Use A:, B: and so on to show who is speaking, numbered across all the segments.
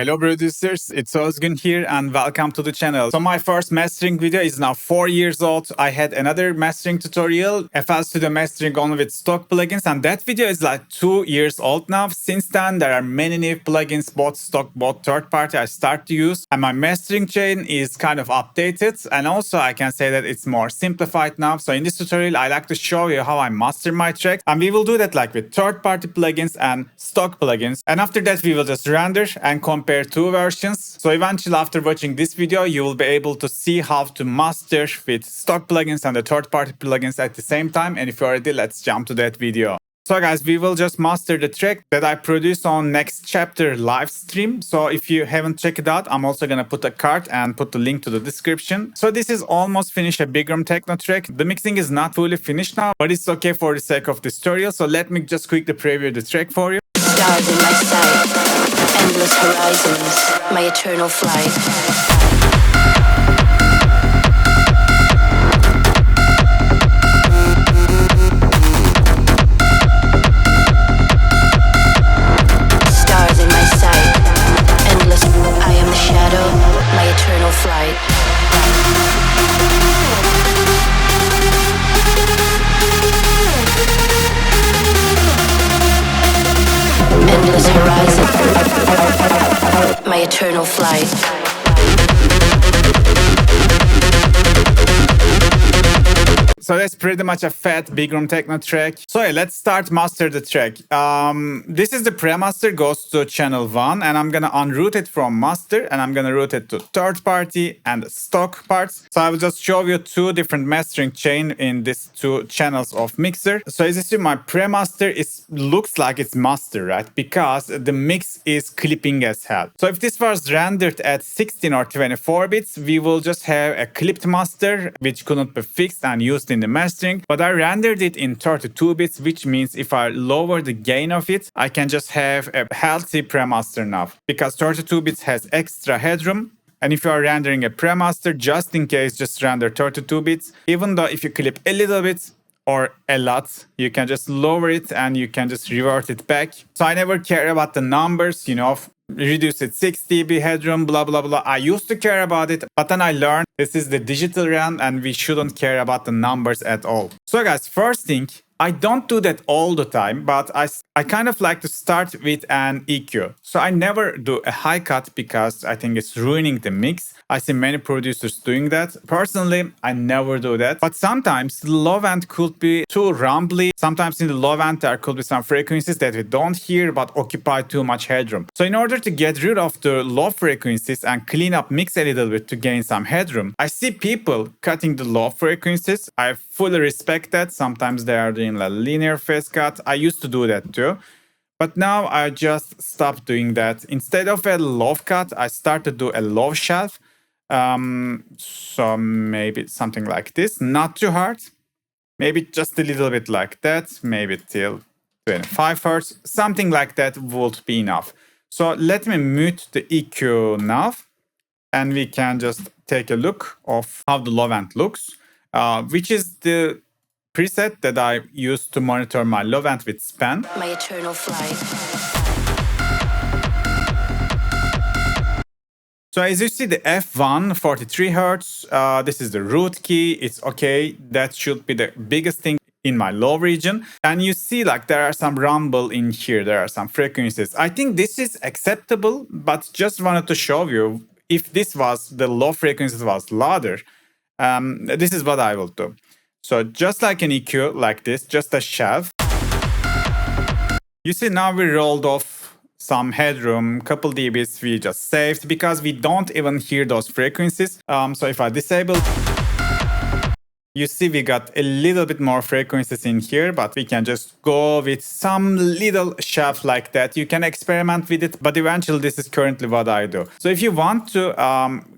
A: Hello producers, it's Ozgun here and welcome to the channel. So my first mastering video is now 4 years old. I had another mastering tutorial, FL Studio mastering only with stock plugins, and that video is like 2 years old now. Since then there are many new plugins, both stock, both third party I start to use, and my mastering chain is kind of updated, and also I can say that it's more simplified now. So in this tutorial I like to show you how I master my tracks, and we will do that like with third party plugins and stock plugins, and after that we will just render and compare two versions. So eventually after watching this video you will be able to see how to master with stock plugins and the third-party plugins at the same time. And if you're ready, let's jump to that video. So guys, we will just master the track that I produced on Next Chapter live stream. So if you haven't checked it out, I'm also gonna put a card and put the link to the description. So this is almost finished, a big room techno track. The mixing is not fully finished now, but it's okay for the sake of this tutorial. So let me just quickly preview the track for you.
B: Stars in my sight, endless horizons, my eternal flight. Endless horizon, my eternal flight.
A: So that's pretty much a fat big room techno track. So yeah, let's start master the track. This is the pre-master, goes to channel 1, and I'm gonna unroute it from master and I'm gonna route it to third party and stock parts. So I will just show you two different mastering chain in these two channels of mixer. So as you see, my pre-master looks like it's master, right? Because the mix is clipping as hell. So if this was rendered at 16 or 24 bits, we will just have a clipped master which couldn't be fixed and used in the mastering, but I rendered it in 32 bits, which means if I lower the gain of it, I can just have a healthy pre-master now, because 32 bits has extra headroom. And if you are rendering a pre-master, just in case, just render 32 bits, even though if you clip a little bit or a lot, you can just lower it and you can just revert it back. So I never care about the numbers, you know, reduce it 6 dB headroom, blah, blah, blah. I used to care about it, but then I learned this is the digital realm and we shouldn't care about the numbers at all. So guys, first thing, I don't do that all the time, but I kind of like to start with an EQ. So I never do a high cut because I think it's ruining the mix. I see many producers doing that. Personally, I never do that. But sometimes the low end could be too rumbly. Sometimes in the low end there could be some frequencies that we don't hear but occupy too much headroom. So in order to get rid of the low frequencies and clean up mix a little bit to gain some headroom, I see people cutting the low frequencies. I fully respect that. Sometimes they are doing a linear phase cut. I used to do that too. But now I just stopped doing that. Instead of a low cut, I started to do a low shelf. So maybe something like this, not too hard, maybe just a little bit like that, maybe till 25 Hertz, something like that would be enough. So let me mute the EQ now, and we can just take a look of how the low end looks, which is the preset that I use to monitor my low end with span.
B: My eternal flight.
A: So as you see, the F1, 43 Hertz, this is the root key. It's okay. That should be the biggest thing in my low region. And you see like there are some rumble in here. There are some frequencies. I think this is acceptable, but just wanted to show you if this was the low frequencies was louder, this is what I will do. So just like an EQ like this, just a shelf. You see now we rolled off some headroom, couple dBs we just saved because we don't even hear those frequencies. So if I disable, you see we got a little bit more frequencies in here, but we can just go with some little shelf like that. You can experiment with it, but eventually this is currently what I do. So if you want to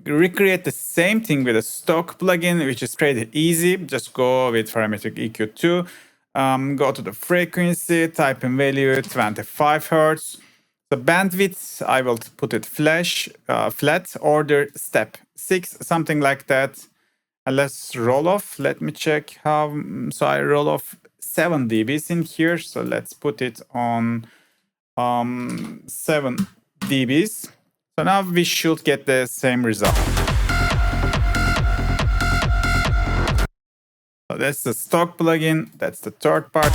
A: recreate the same thing with a stock plugin, which is pretty easy, just go with parametric EQ2, go to the frequency, type in value 25 Hertz. The bandwidth, I will put it flat, order step 6, something like that. And let's roll off. Let me check how. So I roll off 7 dBs in here. So let's put it on 7 dBs. So So now we should get the same result. So that's the stock plugin. That's the third part.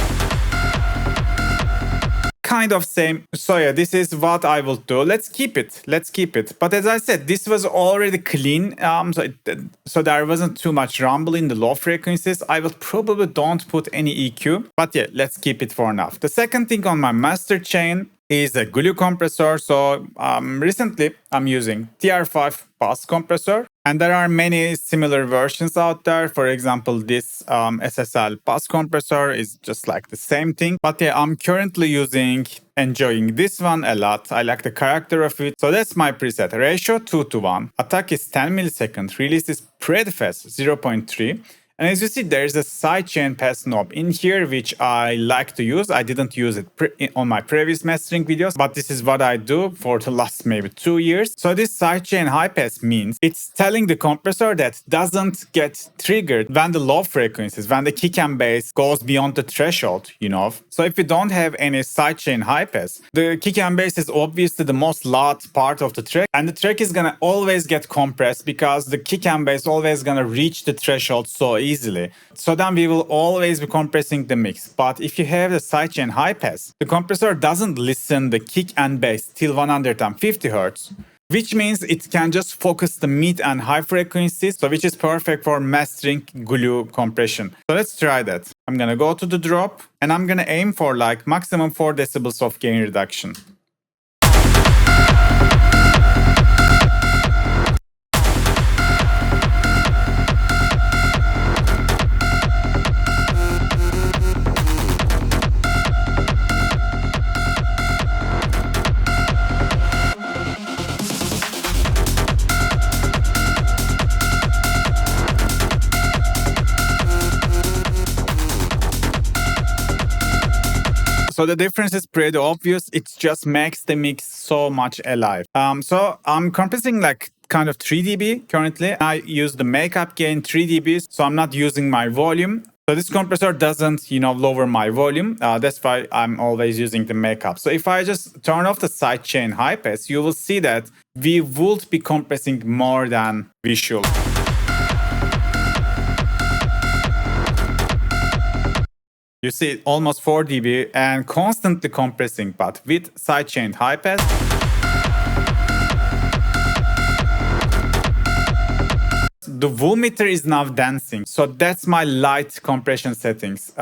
A: Kind of same. So yeah, this is what I will do. Let's keep it. Let's keep it. But as I said, this was already clean. So there wasn't too much rumble in the low frequencies. I will probably don't put any EQ. But yeah, let's keep it for now. The second thing on my master chain is a glue compressor. So recently I'm using TR5 bass compressor. And there are many similar versions out there. For example, this SSL bass compressor is just like the same thing. But yeah, I'm currently enjoying this one a lot. I like the character of it. So that's my preset. Ratio 2:1. Attack is 10 milliseconds. Release is pretty fast, 0.3. And as you see, there's a sidechain pass knob in here, which I like to use. I didn't use it on my previous mastering videos, but this is what I do for the last maybe 2 years. So this sidechain high pass means it's telling the compressor that doesn't get triggered when the low frequencies, when the kick and bass goes beyond the threshold, you know. So if you don't have any sidechain high pass, the kick and bass is obviously the most loud part of the track, and the track is gonna always get compressed because the kick and bass always gonna reach the threshold so easily. So then we will always be compressing the mix. But if you have the sidechain high pass, the compressor doesn't listen the kick and bass till 150 Hz, which means it can just focus the mid and high frequencies, so which is perfect for mastering glue compression. So let's try that. I'm gonna go to the drop and I'm gonna aim for like maximum 4 decibels of gain reduction. So the difference is pretty obvious. It just makes the mix so much alive. So I'm compressing like kind of 3 dB currently. I use the makeup gain 3 dB, so I'm not using my volume. So this compressor doesn't, lower my volume. That's why I'm always using the makeup. So if I just turn off the sidechain high pass, you will see that we would be compressing more than we should. You see almost 4 dB and constantly compressing, but with sidechain high pass. The wool meter is now dancing, so that's my light compression settings.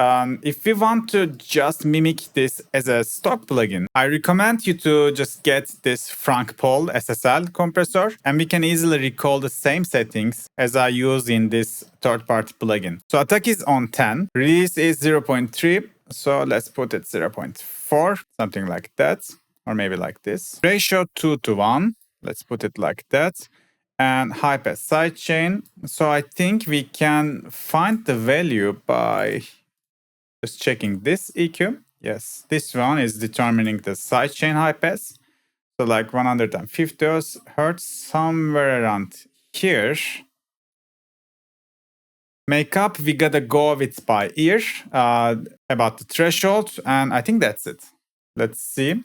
A: If we want to just mimic this as a stock plugin, I recommend you to just get this Frank Paul SSL compressor, and we can easily recall the same settings as I use in this third-party plugin. So attack is on 10, release is 0.3, so let's put it 0.4, something like that, or maybe like this. Ratio 2:1, let's put it like that. And high pass sidechain. So I think we can find the value by just checking this EQ. Yes, this one is determining the sidechain high pass. So like 150 Hz, somewhere around here. Makeup, we gotta go with by ear about the threshold. And I think that's it. Let's see.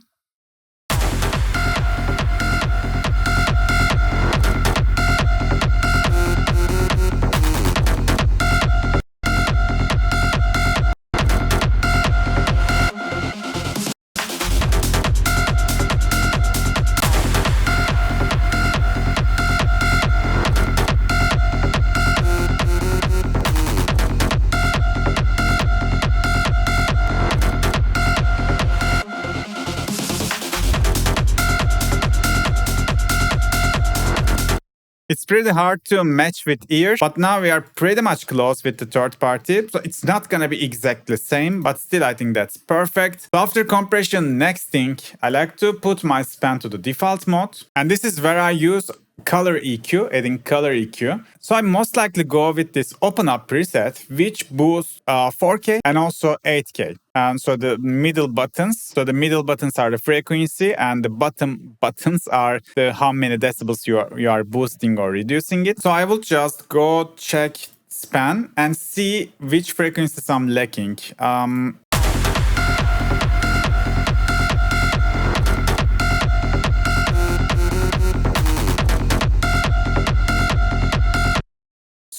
A: It's pretty hard to match with ear, but now we are pretty much close with the third party. So it's not gonna be exactly the same, but still I think that's perfect. So after compression, next thing, I like to put my span to the default mode. And this is where I use color EQ, adding color EQ. So I most likely go with this open up preset, which boosts 4K and also 8K. And so the middle buttons, are the frequency, and the bottom buttons are the how many decibels you are boosting or reducing it. So I will just go check span and see which frequencies I'm lacking.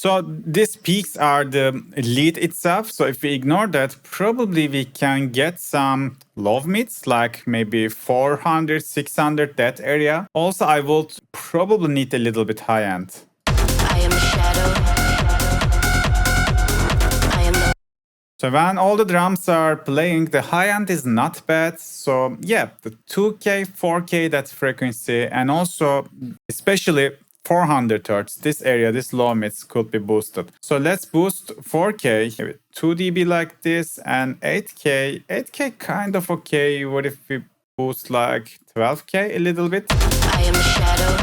A: So these peaks are the lead itself. So if we ignore that, probably we can get some low mids, like maybe 400, 600, that area. Also, I would probably need a little bit high end.
B: I am the shadow. I am the
A: So when all the drums are playing, the high end is not bad. So yeah, the 2K, 4K, that frequency, and also especially 400 hertz, this area, this low mids could be boosted. So let's boost 4K with 2 dB like this, and 8K. 8K kind of okay. What if we boost like 12K a little bit?
B: I am the shadow.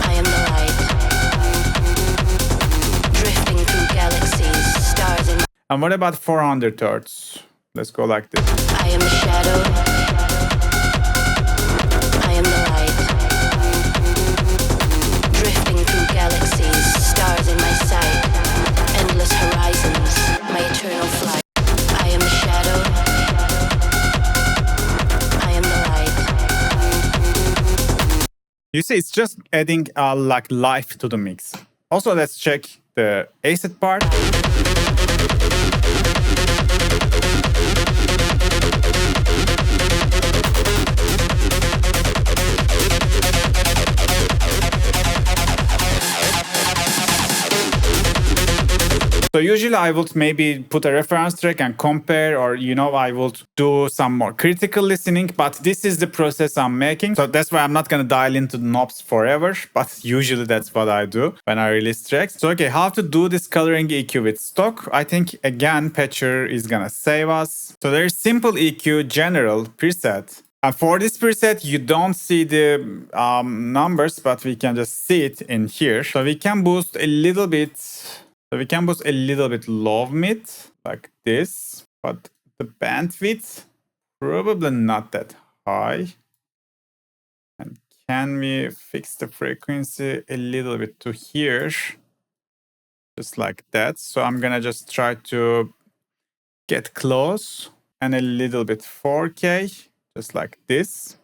B: I am the light. Drifting through galaxies, stars in
A: And what about 400 hertz? Let's go like this.
B: I am the shadow. I am the light. Drifting through galaxies, stars in my sight. Endless horizons, my eternal flight. I am the shadow. I am the light.
A: You see, it's just adding like life to the mix. Also, let's check the acid part. So usually I would maybe put a reference track and compare, or I would do some more critical listening, but this is the process I'm making. So that's why I'm not going to dial into the knobs forever, but usually that's what I do when I release tracks. So okay, how to do this coloring EQ with stock? I think again, Patcher is going to save us. So there's simple EQ general preset. And for this preset, you don't see the numbers, but we can just see it in here. So we can boost a little bit. So we can boost a little bit low mid like this, but the bandwidth probably not that high. And can we fix the frequency a little bit to here? Just like that. So I'm gonna just try to get close, and a little bit 4K, just like this.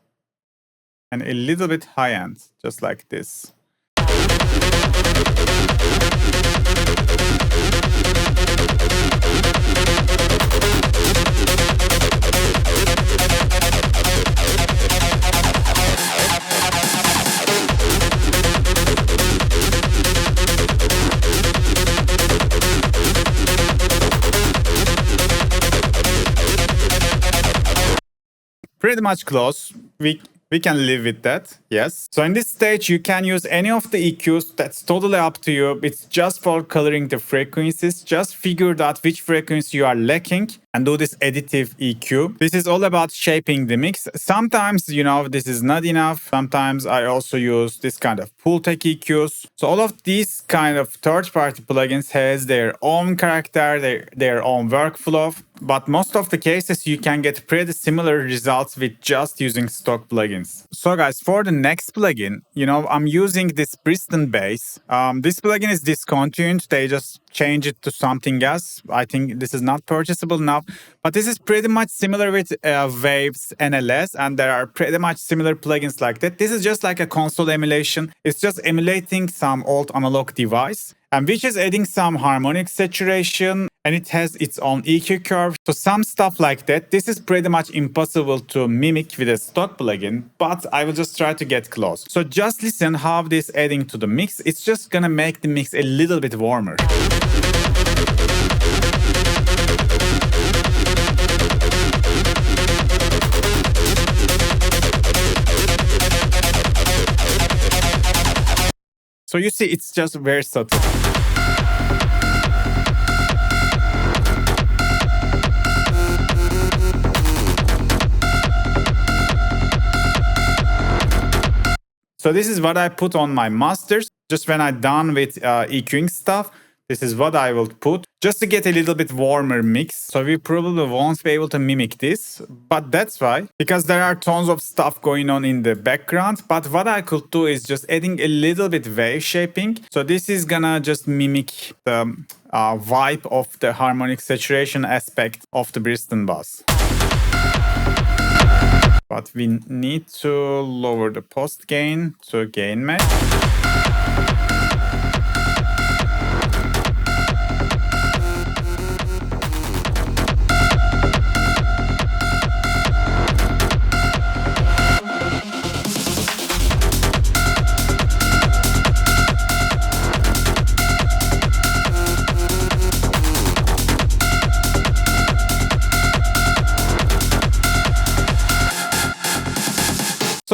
A: And a little bit high end, just like this. Pretty much close. We can live with that, yes. So in this stage, you can use any of the EQs. That's totally up to you. It's just for coloring the frequencies. Just figure out which frequency you are lacking and do this additive EQ. This is all about shaping the mix. Sometimes, this is not enough. Sometimes I also use this kind of pool tech EQs. So all of these kind of third-party plugins has their own character, their own workflow. But most of the cases, you can get pretty similar results with just using stock plugins. So guys, for the next plugin, I'm using this Bristol bass. This plugin is discontinued. They just changed it to something else. I think this is not purchasable now. But this is pretty much similar with Waves NLS, and there are pretty much similar plugins like that. This is just like a console emulation. It's just emulating some old analog device, and which is adding some harmonic saturation, and it has its own EQ curve. So some stuff like that. This is pretty much impossible to mimic with a stock plugin, but I will just try to get close. So just listen how this adding to the mix. It's just gonna make the mix a little bit warmer. So you see, it's just very subtle. So this is what I put on my masters. Just when I'm done with EQing stuff, this is what I will put just to get a little bit warmer mix. So we probably won't be able to mimic this, but that's why, because there are tons of stuff going on in the background. But what I could do is just adding a little bit wave shaping. So this is gonna just mimic the vibe of the harmonic saturation aspect of the Bristol bass. But we need to lower the post gain to gain match.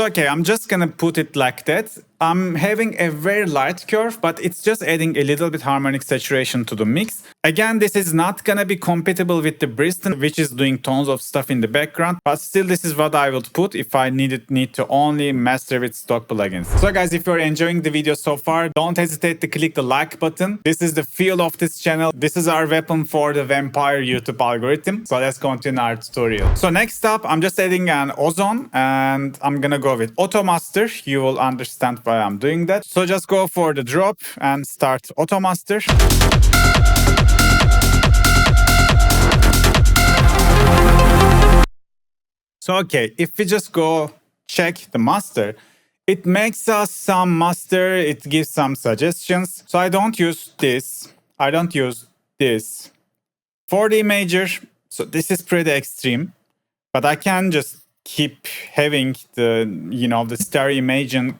A: So okay, I'm just gonna put it like that. I'm having a very light curve, but it's just adding a little bit harmonic saturation to the mix. Again, this is not gonna be compatible with the Bristol, which is doing tons of stuff in the background, but still this is what I would put if I need to only master with stock plugins. So guys, if you're enjoying the video so far, don't hesitate to click the like button. This is the feel of this channel. This is our weapon for the vampire YouTube algorithm. So let's continue our tutorial. So next up, I'm just adding an Ozgun and I'm gonna go with Auto Master. You will understand why I'm doing that. So just go for the drop and start Auto Master. So okay, if we just go check the master, it makes us some master, it gives some suggestions. So I don't use this, I don't use this. For the major, so this is pretty extreme, but I can just keep having the, the stereo imaging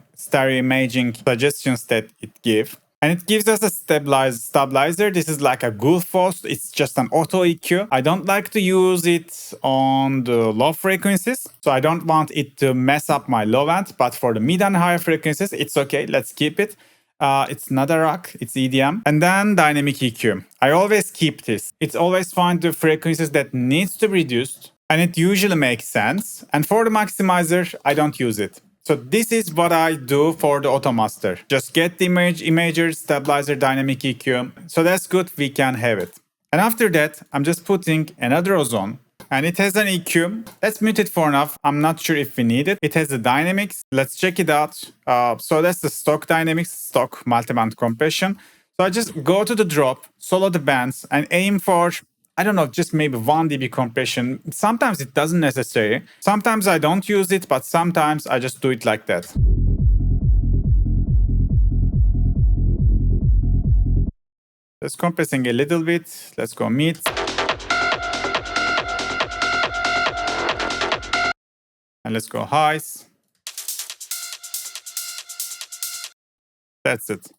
A: suggestions that it gives. And it gives us a stabilizer. This is like a Gullfoss. It's just an auto EQ. I don't like to use it on the low frequencies. So I don't want it to mess up my low end. But for the mid and high frequencies, it's okay. Let's keep it. It's not a rock, it's EDM. And then dynamic EQ. I always keep this. It's always find the frequencies that needs to be reduced. And it usually makes sense. And for the maximizer, I don't use it. So this is what I do for the Auto Master. Just get the imager, stabilizer, dynamic EQ. So that's good, we can have it. And after that, I'm just putting another Ozgun. And it has an EQ. Let's mute it for now. I'm not sure if we need it. It has the dynamics. Let's check it out. So that's the stock dynamics, stock multiband compression. So I just go to the drop, solo the bands, and aim for, I don't know, just maybe 1 dB compression. Sometimes it doesn't necessary. Sometimes I don't use it, but sometimes I just do it like that. Let's compressing a little bit. Let's go mid. And let's go highs. That's it.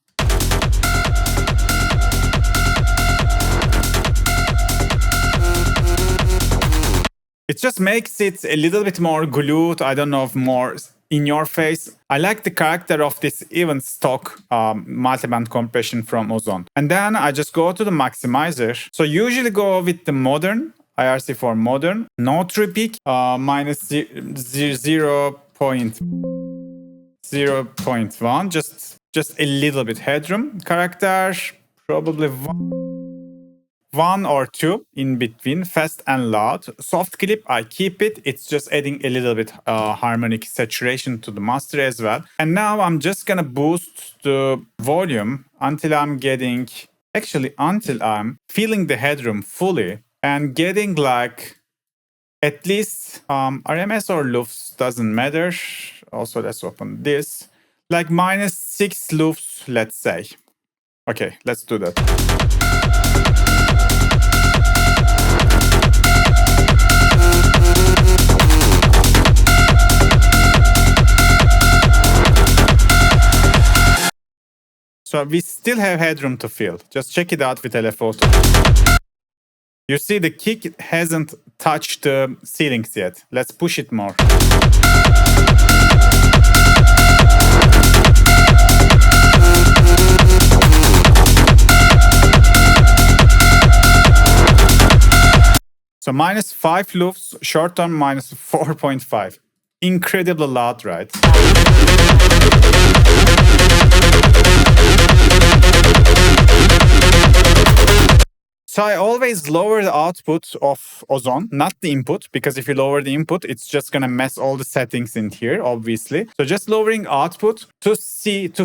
A: It just makes it a little bit more glued, I don't know, more in your face. I like the character of this even stock multiband compression from Ozgun. And then I just go to the maximizer. So usually go with the modern, IRC for modern. No true peak, minus 0.1, just a little bit headroom. Character, probably 1 or 2 in between, fast and loud. Soft clip, I keep it. It's just adding a little bit harmonic saturation to the master as well. And now I'm just gonna boost the volume until I'm feeling the headroom fully and getting like at least RMS or loops, doesn't matter. Also, let's open this. Like minus 6 loops, let's say. Okay, let's do that. So we still have headroom to fill. Just check it out with telephoto. You see the kick hasn't touched the ceilings yet. Let's push it more. So minus 5 loops, short term minus 4.5. Incredibly loud, right? So I always lower the output of Ozgun, not the input, because if you lower the input, it's just gonna mess all the settings in here, obviously. So just lowering output to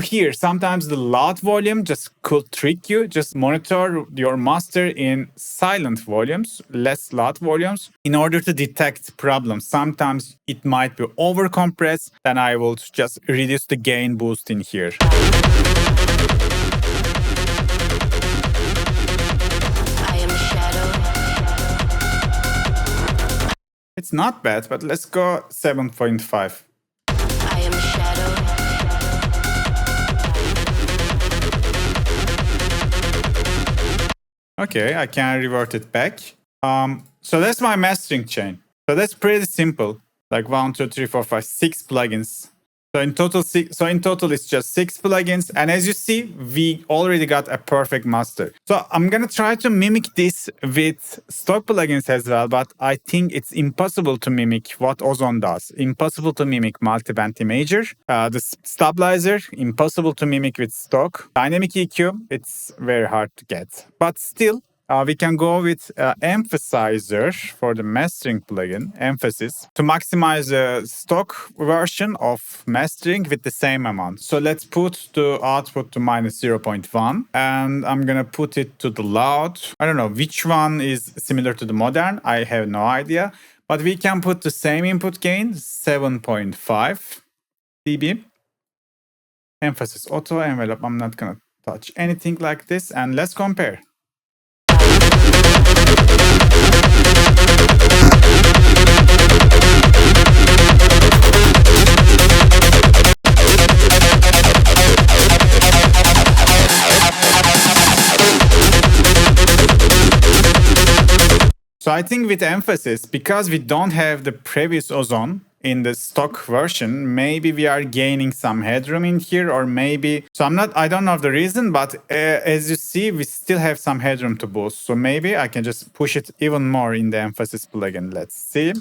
A: hear. Sometimes the loud volume just could trick you. Just monitor your master in silent volumes, less loud volumes, in order to detect problems. Sometimes it might be overcompressed, then I will just reduce the gain boost in here. It's not bad, but let's go 7.5.
B: I am shadow.
A: Okay, I can revert it back. So that's my mastering chain. So that's pretty simple. Like 1, 2, 3, 4, 5, 6 plugins. So in total, it's just 6 plugins. And as you see, we already got a perfect master. So I'm going to try to mimic this with stock plugins as well. But I think it's impossible to mimic what Ozgun does. Impossible to mimic multi-band imager. The stabilizer, impossible to mimic with stock. Dynamic EQ, it's very hard to get. But still, we can go with emphasizer for the mastering plugin, emphasis, to maximize the stock version of mastering with the same amount. So let's put the output to minus 0.1 and I'm going to put it to the loud. I don't know which one is similar to the modern. I have no idea. But we can put the same input gain, 7.5 dB. Emphasis auto envelope. I'm not going to touch anything like this. And let's compare. So I think with emphasis, because we don't have the previous Ozgun in the stock version, maybe we are gaining some headroom in here, or maybe, so I don't know the reason, but as you see, we still have some headroom to boost. So maybe I can just push it even more in the emphasis plugin. Let's see.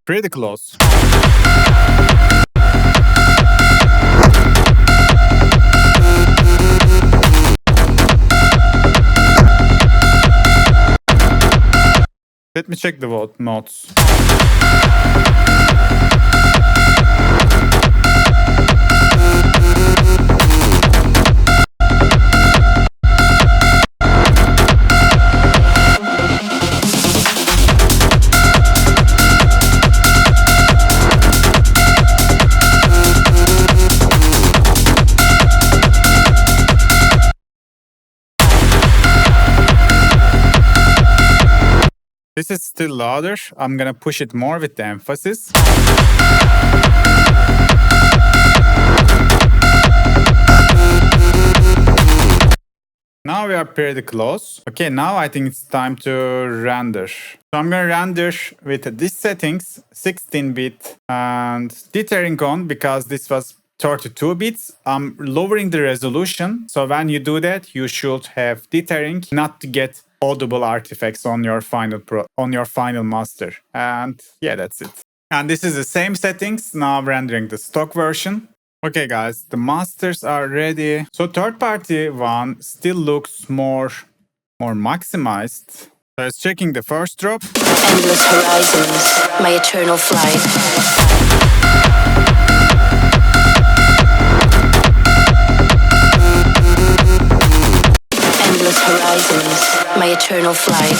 A: Pretty close. Let me check the vote notes. This is still louder. I'm gonna push it more with the emphasis. Now we are pretty close. Okay, now I think it's time to render. So I'm gonna render with these settings, 16-bit and dithering on, because this was 32 bits. I'm lowering the resolution. So when you do that, you should have dithering, not to get audible artifacts on your final master. And yeah, that's it. And this is the same settings. Now I'm rendering the stock version. Okay guys, the masters are ready. So third party one still looks more maximized. So it's checking the first drop.
B: Endless horizons, my eternal flight. Endless horizons, my eternal flight.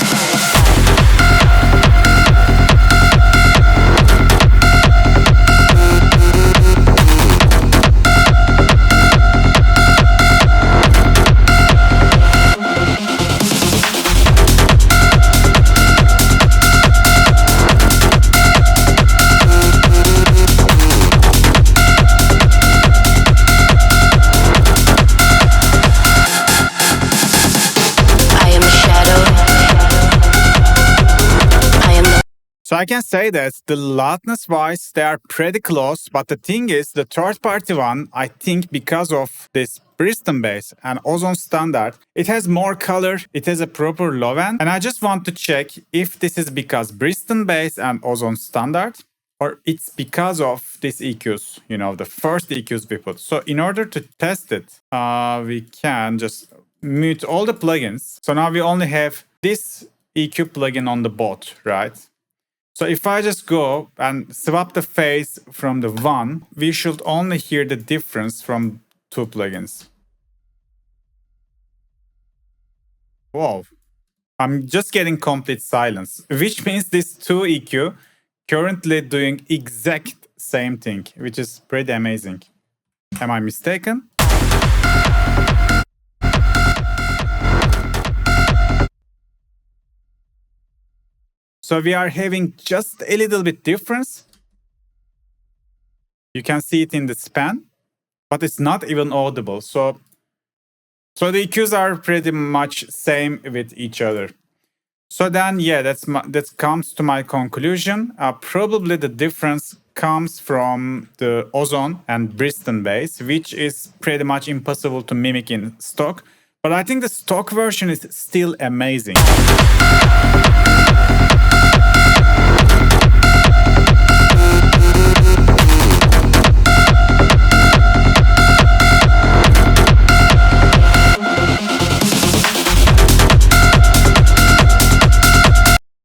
A: So I can say that the loudness wise, they are pretty close. But the thing is, the third party one, I think because of this Bristol bass and Ozgun standard, it has more color, it has a proper low end. And I just want to check if this is because Bristol bass and Ozgun standard, or it's because of these EQs, you know, the first EQs we put. So in order to test it, we can just mute all the plugins. So now we only have this EQ plugin on the bot, right? So if I just go and swap the phase from the one, we should only hear the difference from two plugins. Wow. I'm just getting complete silence, which means this two EQ currently doing exact same thing, which is pretty amazing. Am I mistaken? So we are having just a little bit difference. You can see it in the span, but it's not even audible. So the EQs are pretty much same with each other. So then, yeah, that comes to my conclusion. Probably the difference comes from the Ozone and Bristol bass, which is pretty much impossible to mimic in stock. But I think the stock version is still amazing.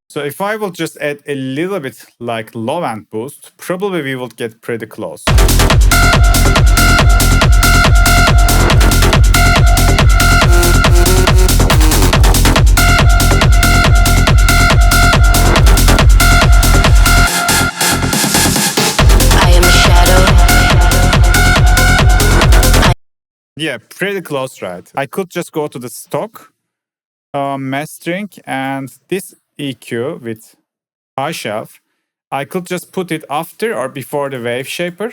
A: So if I will just add a little bit like low end boost, probably we will get pretty close.
B: I am a shadow.
A: Yeah, pretty close, right? I could just go to the stock mastering and this EQ with high shelf, I could just put it after or before the wave shaper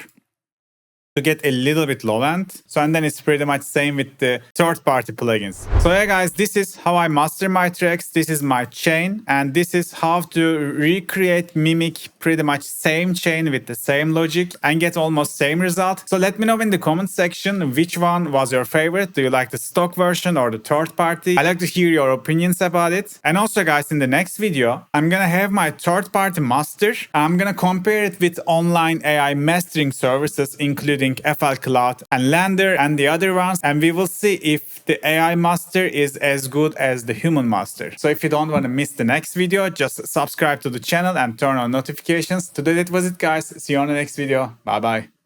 A: to get a little bit low end. So and then it's pretty much same with the third party plugins. So yeah guys, this is how I master my tracks. This is my chain and this is how to recreate, mimic pretty much same chain with the same logic and get almost same result. So let me know in the comment section which one was your favorite. Do you like the stock version or the third party? I like to hear your opinions about it. And also guys, in the next video, I'm gonna have my third party master. I'm gonna compare it with online AI mastering services including FL Cloud and Lander and the other ones, and we will see if the AI master is as good as the human master. So if you don't want to miss the next video, just subscribe to the channel and turn on notifications. Today that was it guys. See you on the next video. Bye bye.